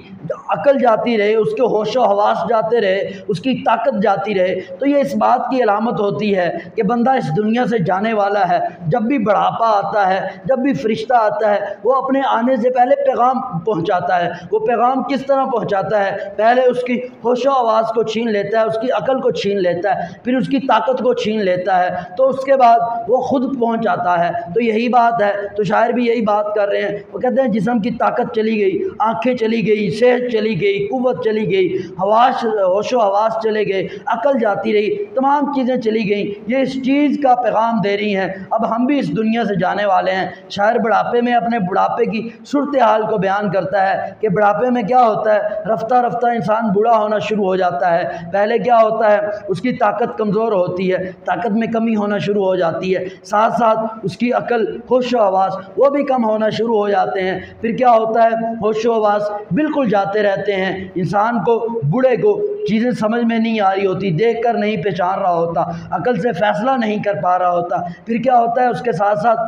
عقل جاتی رہے، اس کے ہوش و حواس جاتے رہے، اس کی طاقت جاتی رہے، تو یہ اس بات کی علامت ہوتی ہے کہ بندہ اس دنیا سے جانے والا ہے۔ جب بھی بڑھاپا آتا ہے، جب بھی فرشتہ آتا ہے، وہ اپنے آنے سے پہلے پیغام پہنچاتا ہے۔ وہ پیغام کس طرح پہنچاتا ہے؟ پہلے اس کی ہوش و حواس کو چھین لیتا ہے، اس کی عقل کو چھین لیتا ہے، پھر اس کی طاقت کو چھین لیتا ہے، تو اس کے بعد وہ خود پہنچ آتا ہے۔ تو یہی بات ہے، تو شاعر بھی یہی بات کر رہے ہیں۔ وہ کہتے ہیں جسم کی طاقت چلی گئی، آنکھیں چلی گئی، صحت چلی گئی، قوت چلی گئی، ہوش و حواس چلے گئے، عقل جاتی رہی، تمام چیزیں چلی گئیں، یہ اس چیز کا پیغام دے رہی ہیں اب ہم بھی اس دنیا سے جانے والے ہیں۔ شاعر بڑھاپے میں اپنے بڑھاپے کی صورتحال کو بیان کرتا ہے کہ بڑھاپے میں کیا ہوتا ہے، رفتہ رفتہ انسان بوڑھا ہونا شروع ہو جاتا ہے۔ پہلے کیا ہوتا ہے، اس کی طاقت کمزور ہوتی ہے، طاقت میں کمی ہونا شروع ہو جاتی ہے، ساتھ ساتھ اس کی عقل، ہوش و حواس وہ بھی کم ہونا شروع ہو جاتے ہیں۔ پھر کیا ہوتا ہے، ہوش و حواس بالکل جاتے رہتے ہیں، انسان کو، بوڑھے کو چیزیں سمجھ میں نہیں آ رہی ہوتی، دیکھ کر نہیں پہچان رہا ہوتا، عقل سے فیصلہ نہیں کر پا رہا ہوتا۔ پھر کیا ہوتا ہے، اس کے ساتھ ساتھ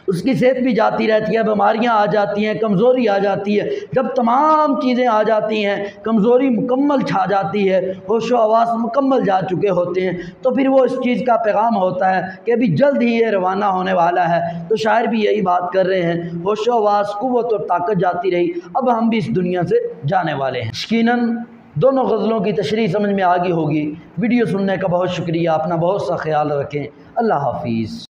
اس کی صحت بھی جاتی رہتی ہے، بیماریاں آ جاتی ہیں، کمزوری آ جاتی ہے۔ جب تمام چیزیں آ جاتی ہیں، کمزوری مکمل چھا جاتی ہے، ہوش و حواس مکمل جا چکے ہوتے ہیں، تو پھر وہ اس چیز کا پیغام ہوتا ہے کہ ابھی جلد ہی یہ روانہ ہونے والا ہے۔ تو شاعر بھی یہی بات کر رہے ہیں، ہوش و حواس، قوت اور طاقت جاتی رہی، اب ہم بھی اس دنیا سے جانے والے ہیں۔ یقیناً دونوں غزلوں کی تشریح سمجھ میں آ گئی ہوگی۔ ویڈیو سننے کا بہت شکریہ، اپنا بہت سا خیال رکھیں، اللہ حافظ۔